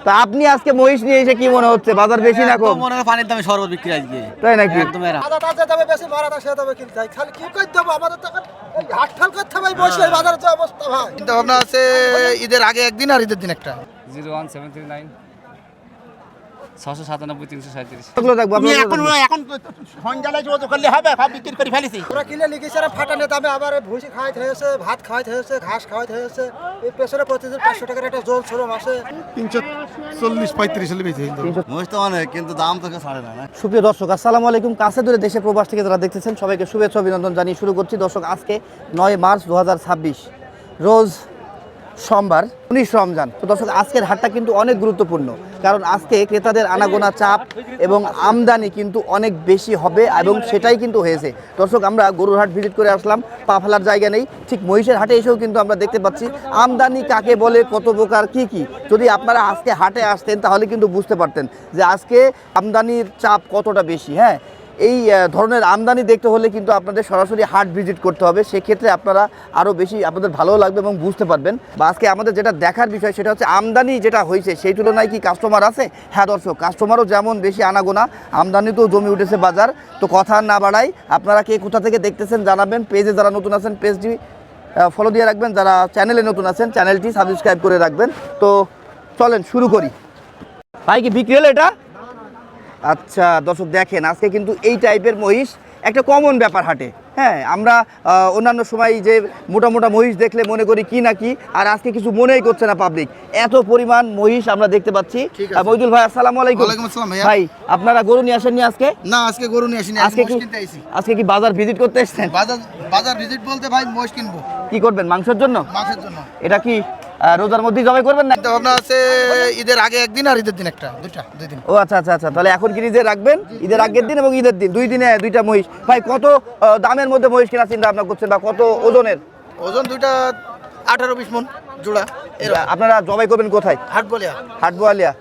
তা আপনি আজকে মহিষ নিয়ে এসে কি মনে হচ্ছে বাজার বেশি না কম? মনে হয় পানির দামে শরবত বিক্রি আজকে। তাই নাকি? একদম এরা আদা তাজা দামে বেশি মারাটা সে দামে কিনতে হয়। খালি কি করে দেবো আমাদের তো এই হাটফাল করতে ভাই বসে বাজারের যে অবস্থা ভাই। চিন্তা ভাবনা আছে ঈদের আগে একদিন আর ঈদের দিন একটা। 01739 697 337। এগুলো দেখবো তুমি আপনারা এখন সন্ধ্যায় জোর করলে হবে সব বিক্রি করে ফেলেছি। ওরা কিনে লিখেছে ফাটানো দামে আবার ভুসি খাওয়াইতে হয়েছে, ভাত খাওয়াইতে হয়েছে, ঘাস খাওয়াইতে হয়েছে। এই পেছনে প্রতিদিন 500 টাকার একটা জোল ছিল মাসে 340-35 হলে বেশি মহিষ তো অনেক, কিন্তু দাম তো ছাড়ে না। সুপ্রিয় দর্শক আসসালামু আলাইকুম। কাছে দূরে দেশে প্রবাস থেকে যারা দেখতেছেন সবাইকে শুভেচ্ছা অভিনন্দন জানিয়ে শুরু করছি। দর্শক আজকে 9 মার্চ 2026 রোজ সোমবার 19 রমজান। তো দর্শক আজকের হাটটা কিন্তু অনেক গুরুত্বপূর্ণ, কারণ আজকে ক্রেতাদের আনাগোনা চাপ এবং আমদানি কিন্তু অনেক বেশি হবে এবং সেটাই কিন্তু হয়েছে। দর্শক আমরা গরুর হাট ভিজিট করে আসলাম, পা ফেলার জায়গা নেই। ঠিক মহিষের হাটে এসেও কিন্তু আমরা দেখতে পাচ্ছি আমদানি কাকে বলে, কত প্রকার কী কী। যদি আপনারা আজকে হাটে আসতেন তাহলে কিন্তু বুঝতে পারতেন যে আজকে আমদানির চাপ কতটা বেশি। হ্যাঁ, এই ধরনের আমদানি দেখতে হলে কিন্তু আপনাদের সরাসরি হাট ভিজিট করতে হবে। সেক্ষেত্রে আপনারা আরও বেশি আপনাদের ভালো লাগবে এবং বুঝতে পারবেন। বা আজকে আমাদের যেটা দেখার বিষয় সেটা হচ্ছে আমদানি যেটা হয়েছে সেই তুলনায় কি কাস্টমার আছে? হ্যাঁ দর্শক, কাস্টমারও যেমন বেশি আনাগোনা, আমদানিতেও জমে উঠেছে বাজার। তো কথা না বাড়াই, আপনারা কে কোথা থেকে দেখতেছেন জানাবেন। পেজে যারা নতুন আছেন পেজটি ফলো দিয়ে রাখবেন, যারা চ্যানেলে নতুন আছেন চ্যানেলটি সাবস্ক্রাইব করে রাখবেন। তো চলেন শুরু করি। ভাই কি বিক্রি হলো এটা? আচ্ছা দর্শক দেখেন, আজকে কিন্তু এই টাইপের মহিষ একটা কমন ব্যাপার হাটে। হ্যাঁ, আমরা অন্যান্য সময় যে মোটা মোটা মহিষ দেখলে মনে করি কি না কি, আর আজকে কিছু মনেই করছে না পাবলিক, এত পরিমাণ মহিষ আমরা দেখতে পাচ্ছি। মইদুল ভাই আসসালামু আলাইকুম। ওয়ালাইকুম আসসালাম ভাইয়া। ভাই আপনারা গরু নিয়ে আসেননি আজকে? না, আজকে গরু নিয়ে আসিনি, আজকে মহিষ কিনতে আইছি। আজকে কি বাজার ভিজিট করতে এসেছেন? বাজার ভিজিট বলতে ভাই মহিষ কিনবো। কি করবেন, মাংসের জন্য? মাছের জন্য। এটা কি রোজার মধ্যেই জবাই করবেন না? চিন্তা ভাবনা আছে ঈদের আগে একদিন আর ঈদের দিন একটা, দুই দিন। ও আচ্ছা আচ্ছা আচ্ছা, তাহলে এখন কি ঈদের রাখবেন? ঈদের আগের দিন এবং ঈদের দিন, দুই দিনে দুইটা মহিষ। ভাই কত দামের মধ্যে মহিষ কেনার চিন্তা ভাবনা করছেন বা কত ওজনের? ওজন দুইটা 18-20 মণ জোড়া। আপনারা জবাই করবেন কোথায়? হাট বোয়ালিয়া।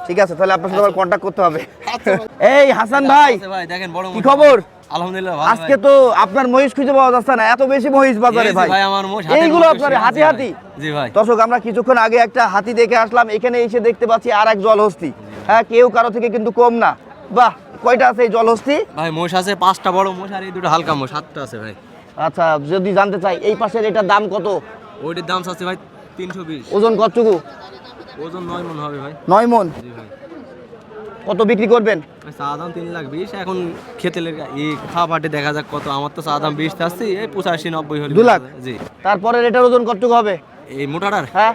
ঠিক আছে, তাহলে আপনার সাথে কন্ট্যাক্ট করতে হবে। এই হাসান ভাই, ভাই দেখেন বড় কি খবর? আলহামদুলিল্লাহ ভালো। আজকে তো আপনার মহিষ খুঁজে পাওয়া যাচ্ছে না, এত বেশি মহিষ বাজারে ভাই। ভাই আমার মহিষ এইগুলো আপনার হাতি হাতি? জি ভাই। দর্শক আমরা কিছুক্ষণ আগে একটা হাতি দেখে আসলাম, এখানে এসে দেখতে পাচ্ছি আর এক জলহস্তি। হ্যাঁ, কেউ কারো থেকে কিন্তু কম না। বাহ, কয়টা আছে এই জলহস্তি? ভাই মহিষ আছে 5টা বড় মহিষ, আর এই দুটো হালকা মহিষ 7টা আছে ভাই। আচ্ছা, যদি জানতে চাই এই পাশের এটার দাম কত? ওইটার দাম আছে ভাই 320। ওজন কতটুকু? ওজন 9 মণ হবে ভাই। 9 মণ। জি ভাই। কত বিক্রি করবেন? চা দাম 3,20,000। এখন খেতে এই খাবারটি দেখা যাক কত। আমার তো চা দাম 20 আসছে, এই 85-90 হলে 2 লাখ। জি। তারপরে এটার ওজন কতটুকু হবে? এই মোটাটার হ্যাঁ,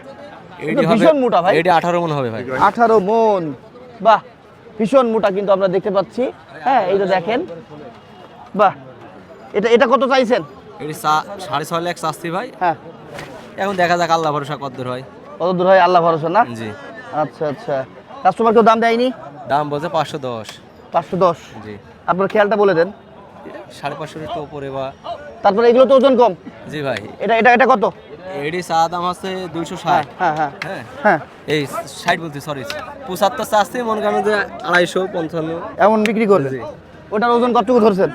এইটি হবে ভীষণ মোটা ভাই। এইটি 18 মণ হবে ভাই। 18 মণ। বাহ, ভীষণ মোটা কিন্তু আমরা দেখতে পাচ্ছি। হ্যাঁ, এই যে দেখেন, বাহ। এটা কত চাইছেন? এটি 6.5 লাখ চাচ্ছি ভাই। হ্যাঁ, এখন দেখা যাক আল্লাহ ভরসা কত দূর হয়। কত দূর হয় আল্লাহ ভরসা না? জি। আচ্ছা আচ্ছা, কাস্টমার কেউ দাম দেয়নি? দাম বলছে 510। 510। জি। আপনার খেয়ালটা বলে দেন। 550 একটু উপরে বা। তারপরে এগুলো তো ওজন কম। জি ভাই। এটা কত? এটি চা দাম আছে 260। হ্যাঁ হ্যাঁ হ্যাঁ হ্যাঁ, এই 60 বলতে সরি 75 চাচ্ছি, মনে করেন যে 250-55 এমন বিক্রি করবে। জি। ওটার ওজন কতটুকু ধরছেন?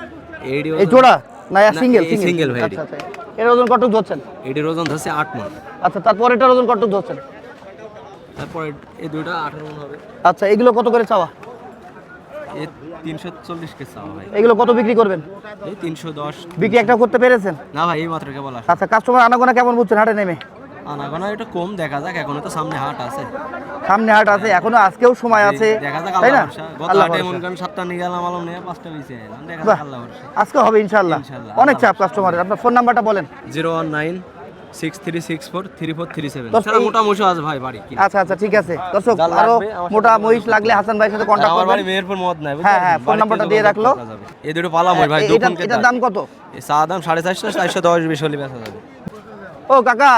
এইটি এই জোড়া না সিঙ্গেল? এই সিঙ্গেল ভাই। আচ্ছা আচ্ছা, এর ওজন কতটুকু ধরছেন? এটির ওজন ধরছে 8 মণ। আচ্ছা, তারপর এটার ওজন কতটুকু ধরছেন? তারপর এই দুইটা 18 মণ হবে। আচ্ছা, এগুলো কত করে চাওয়া? এই 340 কে চাওয়া ভাই। এগুলো কত বিক্রি করবেন? এই 310। বিক্রি একটা করতে পেরেছেন? না ভাই, এই মাত্র কেবল আসে। আচ্ছা, কাস্টমার আনাগোনা কেমন বুঝছেন হাটে নেমে? আনাগোনা এটা কম, দেখা যাক, এখনো তো সামনে হাট আছে। সামনে হাট আছে, এখনো আজকেও সময় আছে, দেখা যাক তাই আল্লাহ না? ভরসা। গত আল্লাহ হাটে ভরসা। মনে করেন 7টা নিয়ে গেলাম, আলম নিয়ে 5টা বেঁচে এলাম। দেখা বাহ, যাক আল্লাহ ভরসা। আজকে হবে ইনশাআল্লাহ। ইনশাআল্লাহ। অনেক চাপ কাস্টমারের। আপনার ফোন নাম্বারটা বলেন। 01963643437। দর্শক, তাছাড়া এই- মোটা মহিষ আছে ভাই বাড়ি। আচ্ছা আচ্ছা, ঠিক আছে দর্শক, যা লাগবে আরো আমার মোটা সাথে মহিষ লাগলে হাসান ভাইয়ের সাথে কন্ট্যাক্ট আমার বাড়ি করবেন। মেহেরপুর মদ নাই। হ্যাঁ, হ্যাঁ, ফোন নাম্বারটা দিয়ে রাখলো। এই দুটো পালা মই ভাই, এটা এটার দাম কত? এই চা দাম 450, 410 বেশি হলে বেচা যাবে। ও কাকা,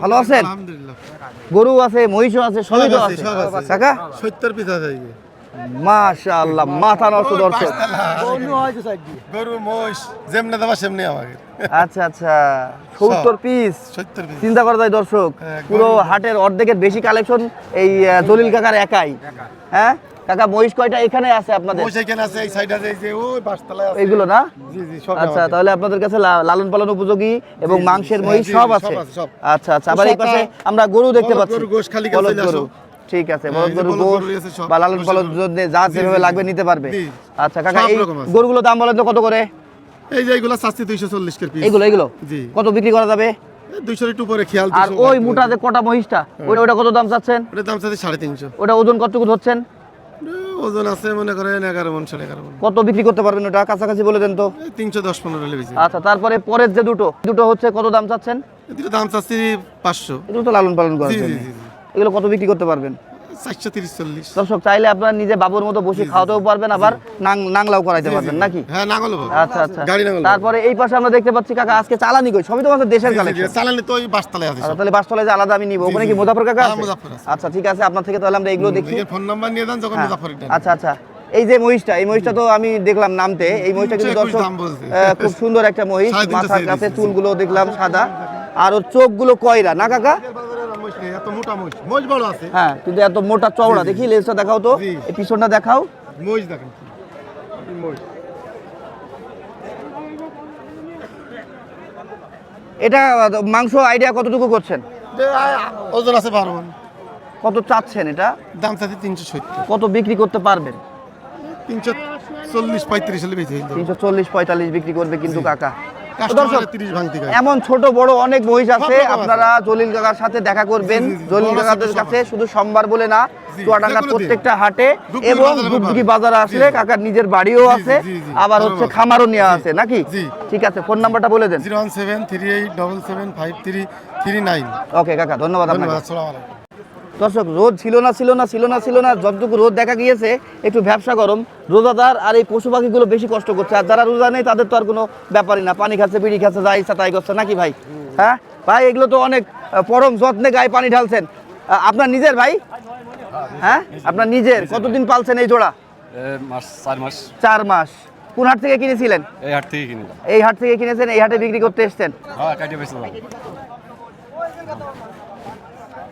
ভালো আছেন? আলহামদুলিল্লাহ। গরু আছে, মহিষও আছে, সবই তো আছে কাকা। 70 পিস আছে। মাশাআল্লাহ, মাথা নষ্ট দর্শক। গরু মহিষ যেমনে দেবা সেমনি আমাকে। আচ্ছা আচ্ছা, 70 পিস। 70 পিস। চিন্তা করা যায় দর্শক, হ্যাঁ, পুরো হাটের অর্ধেকের বেশি কালেকশন এই জলিল কাকার একাই। হ্যাঁ কাকা, মহিষ কয়টা এখানে আছে আপনাদের? মহিষ এখানে আছে, এই সাইড আছে, এই যে ওই বাসতলায় আছে। এইগুলো না? জি জি, সব আচ্ছা, আমাদের। তাহলে আপনাদের কাছে লালন পালন উপযোগী এবং মাংসের মহিষ জি, সব জি, আছে। সব আছে, সব। আচ্ছা আচ্ছা, আবার এই পাশে আমরা গরু দেখতে বলদ পাচ্ছি। গরু, গোশ খালি বলদ চলে আসো। গরু। ঠিক আছে, হ্যাঁ, বলদ এই যে গরু বলদ গোশ গরু আছে সব, বা লালন বসে পালন গরু। জন্য যা জি, যেভাবে জি, লাগবে জি। নিতে পারবে। জি। আচ্ছা কাকা, সব এই রকম আছে। গরুগুলো দাম বলেন তো কত করে? এই যে এইগুলা চাচ্ছি 240 করে পিস। এগুলো জি। কত বিক্রি করা যাবে? 200 একটু উপরে খেয়াল। আর 200 ওই লাগবে। মোটা যে কটা মহিষটা, ওটা কত দাম চাচ্ছেন? ওটার দাম চাচ্ছি 350। ওটা ওজন কতটুকু ধরছেন? ওজন আছে মনে করেন 11 মণ, 11.5 মণ। কত বিক্রি করতে পারবেন ওটা কাছাকাছি বলে দেন তো। এই 310-15 হলে বেশি। আচ্ছা, তারপরে পরের যে দুটো হচ্ছে কত দাম চাচ্ছেন? এদের দাম চাচ্ছি 500। এগুলো তো লালন পালন জি করবেন, জি জি জি। এগুলো কত বিক্রি করতে পারবেন? 430-40। দর্শক চাইলে আপনারা নিজে বাবুর মতো বসে খাওয়াতেও পারবেন, আবার নাংলাও করাইতে পারবেন নাকি? হ্যাঁ, নাঙ্গল হবে। আচ্ছা আচ্ছা। গাড়ি নাঙ্গল। তারপরে এই পাশে আমরা দেখতে পাচ্ছি কাকা আজকে চালানি কই, সবই তো আমাদের দেশের কালেকশন। চালানি তো ওই বাসতলায় আছে আচ্ছা, সব। তাহলে বাসতলায় যে আলাদা আমি নিব, ওখানে কি জি। মুজাফর কাকা হ্যাঁ, আছে? মুজাফফর আছে। আচ্ছা ঠিক আছে, আপনার থেকে তাহলে আমরা এগুলো দেখি। এর ফোন নাম্বার নিয়ে দেন, যখন হ্যাঁ, মুজাফফর এটা। আচ্ছা আচ্ছা। এই যে এই মহিষটা তো আমি দেখলাম নামতে, এই মহিষটা কিন্তু 321 দর্শক দাম বলছে। খুব সুন্দর একটা মহিষ, 350 মাথার ছেড়ে কাছে দিয়েছে। চুলগুলো দেখলাম সাদা, আর ওর চোখগুলো কয়রা না কাকা? এত মোটা মহিষ, মহিষ বড় আছে। হ্যাঁ, কিন্তু এত মোটা চওড়া, দেখি লেজটা দেখাও তো, জি। এই পিছনটা দেখাও। মহিষ দেখেন মহিষ। এটা মাংস আইডিয়া কতটুকু করছেন? ওজন আছে 12 মণ। কত চাচ্ছেন এটা? দাম চাচ্ছি 370। কত বিক্রি করতে পারবেন? 340-35 হলে বেশি হইতো। 340-45 বিক্রি করবে কিন্তু কাকা। তো কাস্টমার দর্শক 30 ভাঙতি খায়। এমন ছোট বড় অনেক মহিষ আছে, সব রকম আছে। আপনারা জলিল কাকার সাথে দেখা করবেন। জি, জি, জি। জলিল বড় কাকাদের ছোট সব কাছে আছে। শুধু সোমবার বলে না, জি, চুয়াডাঙ্গার যেকোনো দিন। প্রত্যেকটা হাটে দুপুরি এবং বাজারে দুপুরি পাবেন। বাজারে আসলে জি, জি। কাকার নিজের বাড়িও জি, জি, আছে, জি, জি। আবার ভালো হচ্ছে ভালো। খামারও নেওয়া জি, আছে নাকি? জি। ঠিক আছে, ফোন নাম্বারটা বলে দেন। 01738775339। ওকে কাকা, ধন্যবাদ আপনাকে। ধন্যবাদ, আসসালামু আলাইকুম। দর্শক রোদ ছিল না, যতটুকু রোদ দেখা গিয়েছে একটু ব্যবসা গরম, রোজাদার আর এই পশু পাখিগুলো বেশি কষ্ট করছে, আর যারা রোজা নেই তাদের তো আর কোনো ব্যাপারই না, পানি খাচ্ছে, বিড়ি খাচ্ছে, যা ইচ্ছা তাই করছে নাকি ভাই? হ্যাঁ ভাই, এগুলো তো অনেক পরম যত্নে গায়ে পানি ঢালছেন। আপনার নিজের ভাই? হ্যাঁ, আপনার নিজের। কতদিন পালছেন এই জোড়া? 4 মাস 4 মাস। কোন হাট থেকে কিনেছিলেন? এই হাট থেকে কিনলাম। এই হাট থেকে কিনেছেন, এই হাটে বিক্রি করতে এসছেন? হ্যাঁ, কাটে বেচলাম।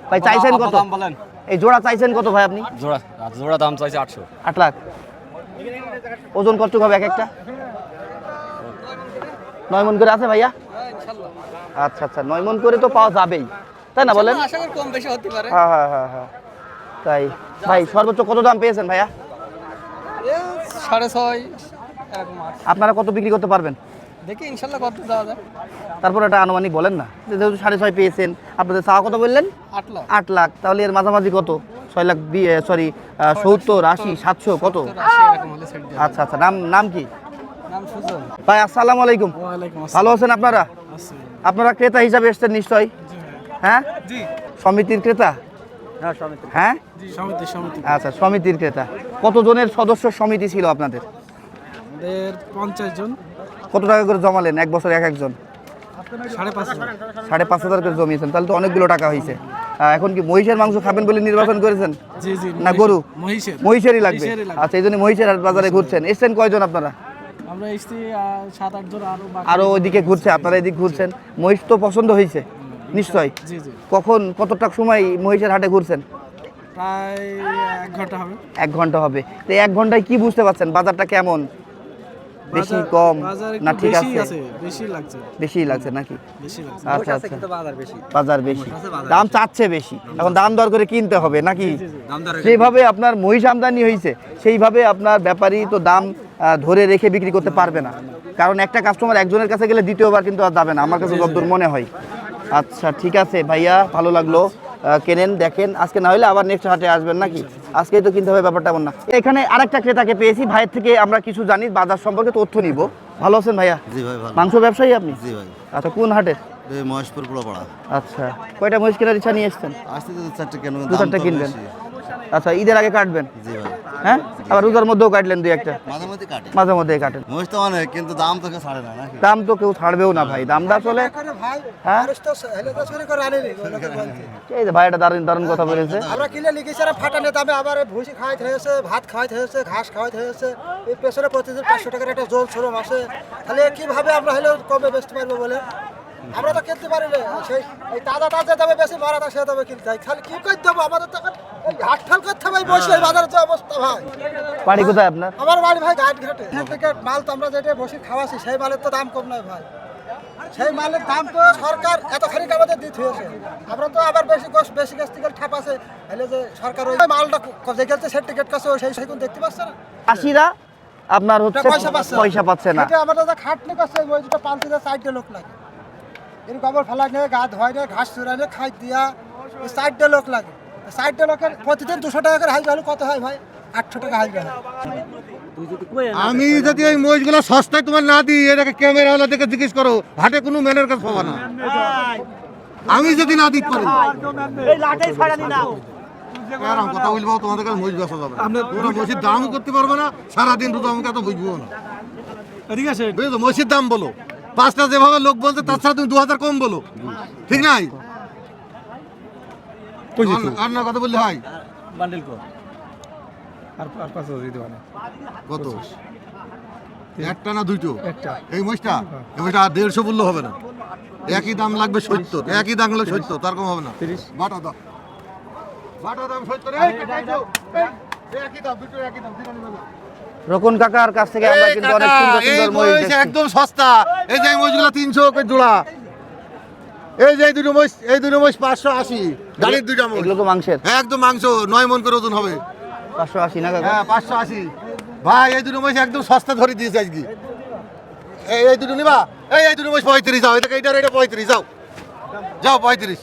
ভাই চাইছেন কত? দাম বলেন। এই জোড়া চাইছেন কত ভাই আপনি? জোড়া দাম চাইছে 800। 8 লাখ। ওজন কত হবে এক একটা? 9 মণ করে আছে ভাইয়া? আচ্ছা আচ্ছা, 9 মণ করে তো পাওয়া যাবেই, তাই না বলেন? আশা করি কম বেশি হতে পারে। হ্যাঁ হ্যাঁ হ্যাঁ হ্যাঁ, তাই। ভাই সর্বোচ্চ কত দাম পেয়েছেন ভাইয়া? 6.5 এরকম আর। আপনারা কত বিক্রি করতে পারবেন? দেখি ইনশাল্লাহ কত দেওয়া যায়। তারপর এটা আনুমানিক বলেন না, যেহেতু 6.5 পেয়েছেন, আপনাদের চাওয়া কত বললেন? 8 লাখ। 8 লাখ। তাহলে এর মাঝামাঝি কত? 6 লাখ, সরি 70, 80, 700 কত? 80 এরকম হলে সেট দেওয়া। আচ্ছা আচ্ছা, নাম কি? নাম সুজন। ভাই আসসালামু আলাইকুম। ওয়ালাইকুম ভালো আছেন আপনারা? আপনারা ক্রেতা হিসাবে এসেছেন নিশ্চয়ই? হ্যাঁ, জি। সমিতির ক্রেতা? হ্যাঁ, সমিতি। আচ্ছা, সমিতির ক্রেতা। কতজনের সদস্য সমিতি ছিল আপনাদের? আমাদের 50 জন। কত টাকা করে জমালেন এক বছর এক একজন? 5.5 5,500 করে জমিয়েছেন, তাহলে তো অনেকগুলো টাকা হয়েছে। এখন কি মহিষের মাংস খাবেন বলে নির্বাচন করেছেন? জি জি। না গরু? মহিষেরই লাগবে। মহিষেরই লাগবে। আচ্ছা, এই জন্য মহিষের হাট বাজারে ঘুরছেন। এসছেন কয়জন আপনারা? আমরা এসছি 7-8 জন, আরো ওইদিকে ঘুরছে, আপনারা এদিকে ঘুরছেন। মহিষ তো পছন্দ হয়েছে নিশ্চয়? জি জি। কতটা সময় মহিষের হাটে ঘুরছেন? প্রায় 1 ঘন্টা হবে। 1 ঘন্টা হবে। তো 1 ঘন্টায় কি বুঝতে পারছেন বাজারটা কেমন? বেশি কম না ঠিক আছে? বেশি লাগছে নাকি? আচ্ছা আচ্ছা, বাজার বেশি, দাম চাচ্ছে বেশি, এখন দাম দর করে কিনতে হবে নাকি? যেভাবে আপনার মহিষ আমদানি হয়েছে সেইভাবে আপনার ব্যাপারী তো দাম ধরে রেখে বিক্রি করতে পারবে না, কারণ একটা কাস্টমার একজনের কাছে গেলে দ্বিতীয়বার কিন্তু আর যাবে না, আমার কাছে যতদূর মনে হয়। আচ্ছা ঠিক আছে ভাইয়া, ভালো লাগলো। কেনেন, দেখেন, আজকে না হলে আবার নেক্সট হাটে আসবেন নাকি? আজকেই তো কিনতে হবে, ব্যাপারটা এমন না। এখানে আরেকটা ক্রেতাকে পেয়েছি, ভাইয়ের থেকে আমরা কিছু জানি, বাজার সম্পর্কে তথ্য নিব। ভালো আছেন ভাইয়া? জি ভাই ভালো। মাংস ব্যবসায়ী আপনি? জি ভাই। আচ্ছা, কোন হাটে? এই মহেশপুর পোড়াপাড়া। আচ্ছা, কয়টা মহিষ কেনার ইচ্ছা নিয়ে এসছেন? আসতে তো 4টা কেন? 2-4টা কিনবেন? আচ্ছা, ঈদের আগে কাটবেন? জি ভাই। হ্যাঁ, আবার রোজার মধ্যেও কাটলেন 2-1টা? মাঝে মধ্যে কাটে। মাঝে মধ্যে কাটেন। মহিষ তো অনেক, কিন্তু দাম তো কেউ ছাড়ে না নাকি? দাম তো কেউ ছাড়বেও না ভাই, দামটা আসলে। ভাই হ্যাঁ, আরে তো হেলে তো শুরু করে আনেনি লোকে বলতে। এই যে ভাই, এটা দারুণ দারুণ কথা বলেছে। আমরা কিনে লিখেছি আর ফাটানে দামে আবার ভুসি খাওয়াইতে হয়েছে, ভাত খাওয়াইতে হয়েছে, ঘাস খাওয়াইতে হয়েছে। এই পেছনে প্রতিদিন 500 টাকার একটা জোর ছোড়ো মাসে, তাহলে কিভাবে আমরা হলেও কমে বেচতে পারবো বলে? আমরা তো কিনতে পারি না, সেই এই তাজা তাজা দামে বেশি মারা সে দামে কিনতে হয়। খালি কি করতে দেবো আমাদের তো? এই হাট ঠাল করতে হবে, বসে বাজারের যে অবস্থা ভাই। বাড়ি কোথায় আপনার? আমার বাড়ি ভাই ঘাট ঘাটে। এখান থেকে মাল তো আমরা যেটা বসে খাওয়াছি সেই মালের তো দাম কম নয় ভাই। সেই মালের দাম তো সরকার এতখানি আমাদের দিতে হয়েছে। আমরা তো আবার বেশি গাছ থেকে ঠাপ আছে, তাহলে যে সরকার ওই মালটা যেখানে সে টিকিট কাছে সেই কোন দেখতে পাচ্ছে না, চাষিরা আপনার হচ্ছে পয়সা পাচ্ছে না। এটা আমাদের যে খাটনি করছে ওই যেটা পালতে যায় 4টে লোক লাগে, এর গোবর ফেলা নিয়ে গা ধোয় নিয়ে ঘাস চুরাই নিয়ে খাই দিয়া 4টে লোক লাগে। 4টে লোকের প্রতিদিন 200 টাকা করে হাইবে হলে কত হয় ভাই? 800 টাকা হাইবে হয়। আমি যদি এই মহিষগুলো সস্তায় তোমার না দিই, এটাকে ক্যামেরা ওলা দেখে জিজ্ঞেস করো, হাটে কোনো ম্যানের কাছে পাবা না। আমি যদি না দিতে পারি এরকম কথা বলবো, তোমাদের কাছে মহিষ বেচা যাবে না। তোমরা মহিষের দামও করতে পারবে না, সারাদিন রোজ আমাকে এত বুঝবো না। ঠিক আছে, বুঝছো? মহিষের দাম বলো 5টা যেভাবে লোক বলছে, তাছাড়া তুমি 2000 কম বলো, ঠিক নাই? আর না কথা বললে হয় বান্ডেল কর কত? একটা না দুইটো? এই মহিষটা, এই মহিষটা আর 150 বললে হবে না, একই দাম লাগবে 70, একই দাম হলে 70, তার কম হবে না। বাটা দাম, বাটা দাম 70, এই টাকাই দাও, এই একই দাম, দুটো একই দাম, ঠিক আছে? রকন কাকার কাছ থেকে আমরা কিন্তু অনেক সুন্দর এই সুন্দর মহিষ মহিষ দেখছি। একদম সস্তা। এই যে এই মহিষগুলো 300 করে জোড়া। এই যে এই দুটো মহিষ 580, গাড়ির দুইটা মহিষ এগুলো তো মাংসের একদম মাংস 9 মণ করে ওজন হবে। 580 না কাকা? হ্যাঁ 580 ভাই, এই দুটো মহিষ একদম সস্তা ধরে দিয়েছে আজকে। এই দুটো নিবা, এই দুটো মহিষ 35 যাও, এটা 35 যাও, যাও 35।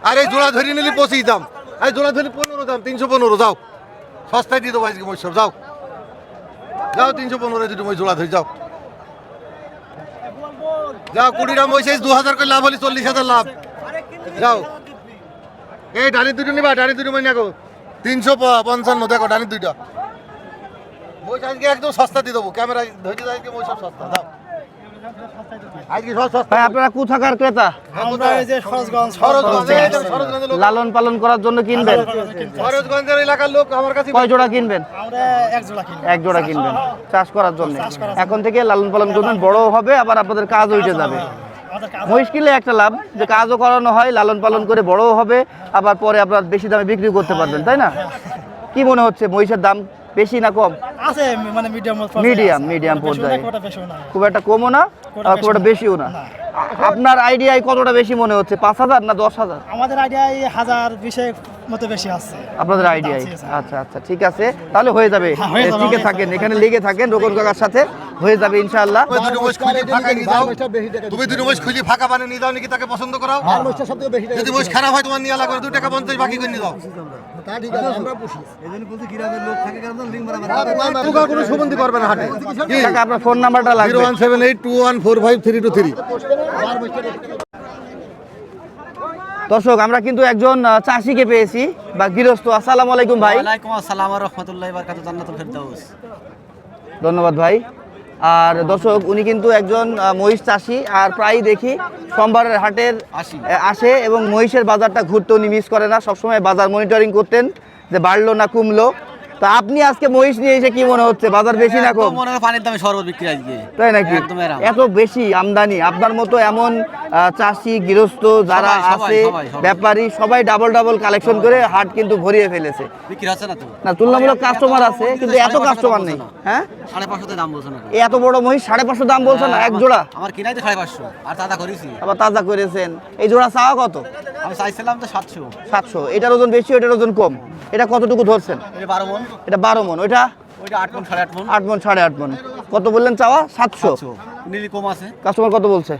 আর এই জোড়া ধরে নিলে 25 দাম, এই জোড়া ধরে 15 দাম, 315 যাও, সস্তায় দিয়ে দেবো আজকে মহিষ সব, যাও যাও 315 দুটো মহিষ জোড়া ধরে যাও, যাও 20টা মহিষ 2000 করে লাভ হলে 40,000 লাভ, যাও। এই ডানির দুটো নিবা, ডানির দুটো মহিষ দেখো 355, দেখো ডানির দুইটা মহিষ আজকে একদম সস্তা দিয়ে দেবো, ক্যামেরায় ধরে যায় আজকে মহিষ সব সস্তা, যাও আজকে সব সস্তা। ভাই আপনারা কোথাকার ক্রেতা? সরোজগঞ্জের লোক, লালন পালন করার জন্য কিনবেন? সরোজগঞ্জের এলাকার লোক আমার কাছে। কয় জোড়া কিনবেন? এক জোড়া কিনবেন চাষ করার জন্য। এখন থেকে লালন পালন করবেন, বড় হবে, আবার আপনাদের কাজ উঠে যাবে। মহিষ কিনলে একটা লাভ, যে কাজও করানো হয়, লালন পালন করে বড়ও হবে, আবার পরে আপনার বেশি দামে বিক্রি করতে পারবেন, তাই না? কি মনে হচ্ছে মহিষের দাম বেশি না কম? আছে মানে মিডিয়াম পর্যায়ে, খুব একটা কমও না আর খুব একটা বেশিও না। আপনার আইডিয়ায় কতটা বেশি মনে হচ্ছে, 5000 না 10,000? আমাদের আইডিয়ায় 1020 মতো বেশি আছে আপনাদের আইডিয়ায়? আচ্ছা আচ্ছা, ঠিক আছে, তাহলে হয়ে যাবে। টিকে থাকেন, এখানে লেগে থাকেন, রকন কাকার সাথে হয়ে যাবে ইনশাআল্লাহ। তুমি দুটো মহিষ খুঁজে ফাঁকা নিয়ে দাও, তুমি দুটো মহিষ খুঁজে ফাঁকা বানিয়ে নিয়ে দাও, নাকি তাকে পছন্দ করাও। যদি মহিষ খারাপ হয় তোমার নিয়ে লাগবে 2 টাকা 50 বাকি করে নিয়ে দাও। কোনো সুবন্ধি করবে না হাটে। কাকা আপনার ফোন নাম্বারটা লাগবে? 01782145323। দর্শক আমরা কিন্তু একজন চাষিকে পেয়েছি বা গৃহস্থ। আসসালামু আলাইকুম ভাই। ওয়ালাইকুম আসসালাম ওয়া রাহমাতুল্লাহি ওয়া বারাকাতুহু, জান্নাতুল ফেরদাউস। ধন্যবাদ ভাই। আর দর্শক উনি কিন্তু একজন মহিষ চাষি, আর প্রায়ই দেখি সোমবারের হাটের আসে এবং মহিষের বাজারটা ঘুরতে উনি মিস করে না, সবসময় বাজার মনিটরিং করতেন যে বাড়লো না কমলো। তা আপনি আজকে মহিষ নিয়ে এসে কি মনে হচ্ছে, বাজার বেশি না কম? মনে হয় পানির দামে শরবত বিক্রি আজকে, তাই নাকি? একদম এরকম। এত বেশি আমদানি, আপনার মতো এমন চাষি গৃহস্থ যারা আছে, ব্যাপারী, সবাই ডাবল কালেকশন করে হাট কিন্তু ভরিয়ে ফেলেছে। বিক্রি হচ্ছে না তো? না, তুলনামূলক কাস্টমার আছে, কিন্তু এত কাস্টমার নেই। হ্যাঁ 550 দাম বলছো না? এত বড় মহিষ 550 দাম বলছেন না এক জোড়া? আমার কিনাই তো 550, আর তাজা করেছি। আবার তাজা করেছেন। এই জোড়া চাওয়া কত? আমি চাইছিলাম তো 700। 700। এটার ওজন বেশি, এটার ওজন কম। এটা কতটুকু ধরছেন? এটা 12 মণ। এটা 12 মণ। ওইটা 8 মণ 8.5 মণ। 8 মণ 8.5 মণ। কত বললেন চাওয়া? 700। নীলি কম আছে। কাস্টমার কত বলছে?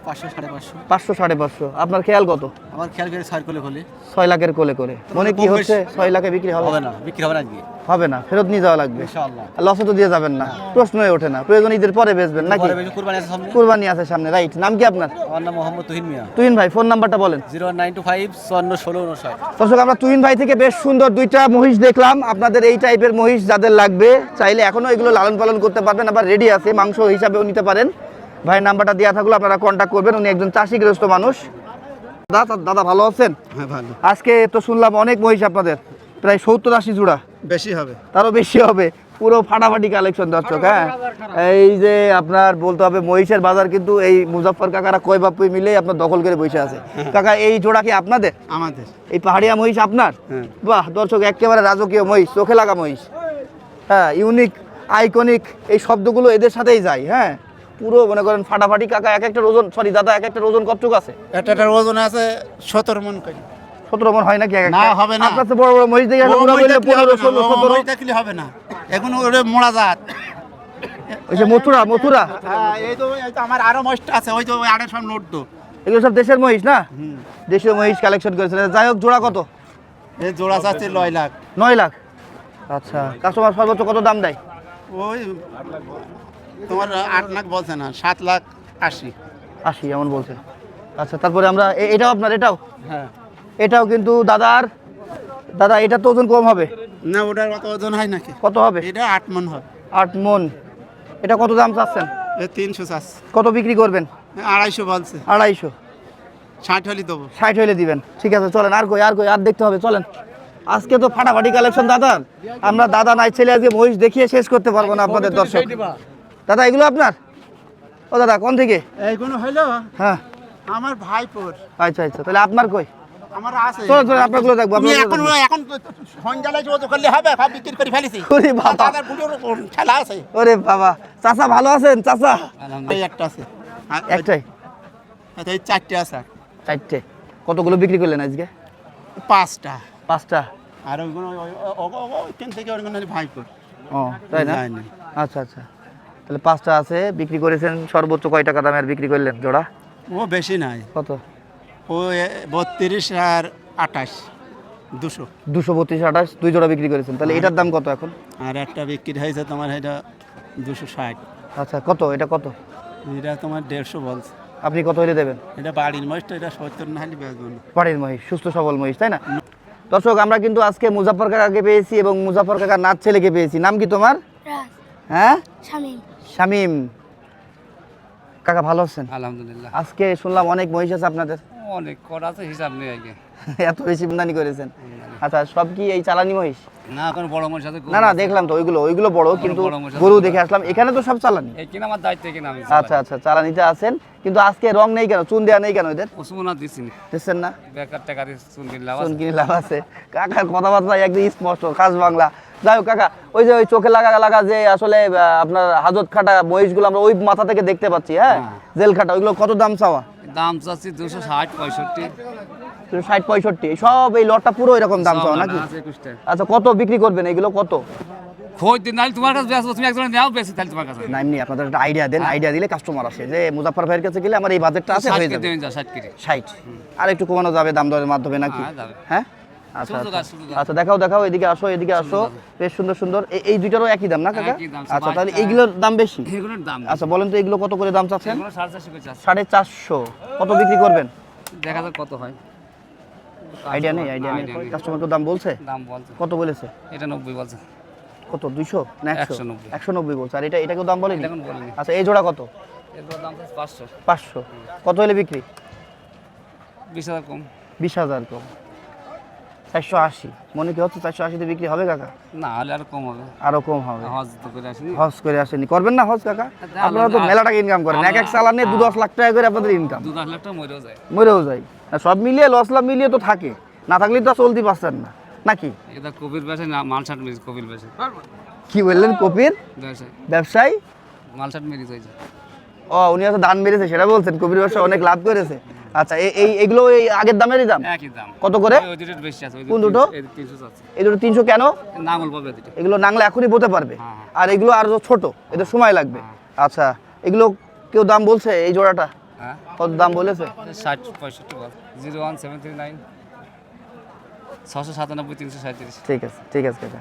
500 550। 500 550। আপনার খেয়াল কত? আমার খেয়াল করে 6 কোলে খোলে। 6 লাখের কোলে করে। মনে কি হচ্ছে 6 লাখে বিক্রি হবে? হবে না, বিক্রি হবে না আজকে। হবে না, ফেরত নিয়ে যাওয়া লাগবে ইনশাআল্লাহ। লসে তো দিয়ে যাবেন না, প্রশ্নই ওঠে না। প্রয়োজন ঈদের পরে বেচবেন নাকি? পরে বেশি কুরবানি আছে সামনে। কুরবানি আছে সামনে, রাইট। নাম কি আপনার? আমার নাম মোহাম্মদ তুহিন মিয়া। তুহিন ভাই, ফোন নাম্বারটা বলেন। 01925 54 16 59। দর্শক আমরা তুহিন ভাই থেকে বেশ সুন্দর 2টা মহিষ দেখলাম। আপনাদের এই টাইপের মহিষ যাদের লাগবে, চাইলে এখনো এগুলো লালন পালন করতে পারবেন, আবার রেডি আছে, মাংস হিসাবেও নিতে পারেন। ভাই নাম্বারটা দেওয়া থাকলো, আপনারা কন্ট্যাক্ট করবেন। উনি একজন চাষিগ্রস্ত মানুষ। দাদা ভালো আছেন? হ্যাঁ ভালো, আজকে তো শুনলাম অনেক মহিষ আপনাদের, প্রায় 70-80 জোড়া। বেশি হবে। তারও বেশি হবে, পুরো ফাটাফাটি কালেকশন দর্শক। হ্যাঁ, এই যে আপনার বলতে হবে মহিষের বাজার কিন্তু এই মুজাফফর কাকারা কয় বাপুই মিলে আপনার দখল করে বসে আছে। কাকা এই জোড়া কি আপনাদের? আমাদের। এই পাহাড়িয়া মহিষ আপনার? বাহ দর্শক, একেবারে রাজকীয় মহিষ, চোখে লাগা মহিষ। হ্যাঁ, ইউনিক, আইকনিক, এই শব্দগুলো এদের সাথেই যায়। হ্যাঁ, পুরো মনে করেন ফাটাফাটি কাকা, এক একটা ওজন, সরি দাদা, এক একটা ওজন কতটুকু আছে? এটার ওজন আছে 17 মন করে। 17 মন হয় নাকি এক একটা? না, হবে না। আপনার তো বড় বড় মহিষ দেখে আসলে ওরা বললে 15, 16, 17। দেখলে হবে না, এখন ওরে মোড়া জাত। ওই যে মথুরা এই তো আমার আরো মহিষ আছে, ওই তো আড়ে সব নোট তো। এগুলো সব দেশের মহিষ না? দেশীয় মহিষ কালেকশন করেছেন। যাই হোক, জোড়া কত? এই জোড়া চাচ্ছে 9 লাখ। 9 লাখ। আচ্ছা, কাস্টমার সর্বোচ্চ কত দাম দেয়? ওই তোমার 8 লাখ বলছে না, 7 লাখ 80। 80 এমন বলছে। আচ্ছা, তারপরে আমরা এটাও আপনার, হ্যাঁ, এটাও কিন্তু দাদার। দাদা, এটা তো ওজন কম হবে। না ওটার কত ওজন হয় নাকি? কত হবে? এটা 8 মন হবে। 8 মন। এটা কত দাম চাচ্ছেন? এই 300 চাচ্ছে। কত বিক্রি করবেন? 250 বলছে। 250। 60 হলে দেবো। 60 হইলে দিবেন। ঠিক আছে, চলেন। আর কই আর দেখতে হবে, চলেন। আজকে তো ফাটাফাটি কালেকশন দাদার। আমরা দাদা নাই ছেলে আজকে মহিষ দেখিয়ে শেষ করতে পারবো না আপনাদের দর্শক। দাদা, এগুলো আপনার? ও দাদা, কোন থেকে? এইগুলো হইলো হ্যাঁ, আমার ভাইপোর। আচ্ছা আচ্ছা, তাহলে আপনার কই? আমার আছে। চলো আপনারগুলো দেখবো। তুমি আপনারগুলো এখন সঞ্জালে জোর করলে হবে, ভাব বিক্রি করে ফেলেছি। ওরে বাবা, দাদার বুড়োর খেলা আছে। ওরে বাবা, চাচা ভালো আছেন? চাচা এই একটা আছে। একটাই? এই 4টে আছে। 4টে। কতগুলো বিক্রি করলেন আজকে? 5টা। 5টা। আর ওইগুলো ওইখান থেকে ওইগুলো ভাইপোর। ও, তাই না? যায়নি। আচ্ছা আচ্ছা, তাহলে 5টা আছে। বিক্রি করেছেন সর্বোচ্চ কয় টাকা দামের বিক্রি করলেন জোড়া? ও বেশি নাই, কত? ও 32 আর 28, 200। 232, 28, 2 জোড়া বিক্রি করেছেন। তাহলে এটার দাম কত এখন? আর একটা বিক্রি হয়েছে তোমার, এটা 260। আচ্ছা, কত এটা কত? এটা তোমার 150 বলছে। আপনি কত হলে দেবেন? এটা বাড়ির মহিষটা, এটা 70 না হলে বেচবো না। বাড়ির মহিষ, সুস্থ সবল মহিষ, তাই না? দর্শক, আমরা কিন্তু আজকে মুজাফর কাকাকে পেয়েছি এবং মুজাফর কাকার নাচ ছেলেকে পেয়েছি। নাম কি তোমার? হ্যাঁ, শামীম। কাকা ভালো আছেন? আলহামদুলিল্লাহ, আজকে শুনলাম অনেক মহিষ আছে আপনাদের। অনেক করা আছে, হিসাব নেই আগে। এত বেশি আমদানি করেছেন? আচ্ছা, সব কি এই চালানি মহিষ? না, এখন বড় মানুষ সাথে না, দেখলাম তো ওইগুলো বড়, কিন্তু বড় মহিষ আছে। গরু দেখে আসলাম। এখানে তো সব চালানি। এই কিনা আমার দায়িত্ব কিনা আমি আচ্ছা আচ্ছা, চালানিতে আছেন, কিন্তু আজকে রং নেই কেন? চুন দেওয়া নেই কেন এদের? ওসুমনা দিছি না, দেখছেন না? বেকার টাকা দিয়ে চুন কিনলাম। চুন কিনে লাভ আছে? কাকার কথাবার্তা একদম স্পষ্ট, খাস বাংলা। যাই হোক কাকা, ওই যে ওই চোখে লাগা যে আসলে আপনার হাজত খাটা মহিষগুলো আমরা ওই মাথা থেকে দেখতে পাচ্ছি, হ্যাঁ, জেল খাটা, ওইগুলো কত দাম চাওয়া? দাম চাচ্ছি 260, 65। 60, 65 সব এই লটটা পুরো এরকম দাম চাওয়া নাকি? আচ্ছা, কত বিক্রি করবেন এগুলো? কত খোঁজ দিন, নাহলে তোমার কাছে বেচবো, তুমি একজন নাও বেশি, তাহলে তোমার কাছে। না, এমনি আপনাদের একটা আইডিয়া দেন। আইডিয়া দিলে কাস্টমার আসে যে মুজাফর ভাইয়ের কাছে গেলে আমার এই বাজেটটা আছে, হয়ে যাবে। 60 কেজি। 60। আর একটু কমানো যাবে দাম দরের মাধ্যমে নাকি? হ্যাঁ, যাবে। হ্যাঁ, আচ্ছা সুযোগ আচ্ছা। আছে, সুযোগ আচ্ছা, দেখাও, এদিকে আসো। বেশ সুন্দর। এই দুইটারও একই দাম না কাকা? একই দাম, আচ্ছা, তাহলে এইগুলোর দাম বেশি। এগুলোর দাম আচ্ছা, বলেন তো এগুলো কত করে দাম চাচ্ছেন? এগুলো 450 করে চাচ্ছি। 450। কত বিক্রি করবেন? দেখা যাক কত হয়। আইডিয়া নেই। idea নেই। কাস্টমার তো দাম বলছে? দাম বলছে, কত বলেছে? এটা 90 বলছে। কত, 200 না 100? 190 190 বলছে। আর এটাকেও দাম বলেনি? এটা এখন বলিনি। আচ্ছা, এই জোড়া কত? এগুলোর দাম চাচ্ছি 500। 500। কত হলে বিক্রি? 20,000 কম। 20,000 কম। 480। মনে কি হচ্ছে 480 তে বিক্রি হবে কাকা? না হলে আর কম হবে। আরো কম হবে। হজ তো করে আসিনি। হজ করে আসেনি, করবেন না হজ কাকা? আচ্ছা, আপনারা তো মেলা টাকা ইনকাম করেন, এক চালানে 2-10 লাখ টাকা করে আপনাদের ইনকাম। 2-10 লাখ টাকা মরেও যায়। মরেও যায়। আর সব মিলিয়ে লস লাভ মিলিয়ে তো থাকে, না থাকলে তো চলতে পারছেন না নাকি? এটা কবির বেশে না, মালসাট মেরিজ কবির বেশে। কি বললেন? কপির ব্যবসায় ব্যবসায়ী? মালসাট মেরিজ হয়েছে। ও, উনি হয়তো দান মেরেছে সেটা বলছেন। কবির ব্যবসা অনেক লাভ করেছে। আচ্ছা, এগুলো এই আগের দামেরই দাম? একই দাম। কত করে? ওই দুটোর বেশি আছে। কোন দুটো? 300 আছে। এই দুটো 300 কেন? নাঙ্গল পাবে দুটো। এগুলো নাংলে এখনই বলতে পারবে, হ্যাঁ। আর এগুলো আর ছোট, এদের সময় লাগবে। আচ্ছা, এগুলো কেউ দাম বলছে এই জোড়াটা? হ্যাঁ, কত দাম বলেছে? 60-65 বল। 01739 697 337। ঠিক আছে কাকা।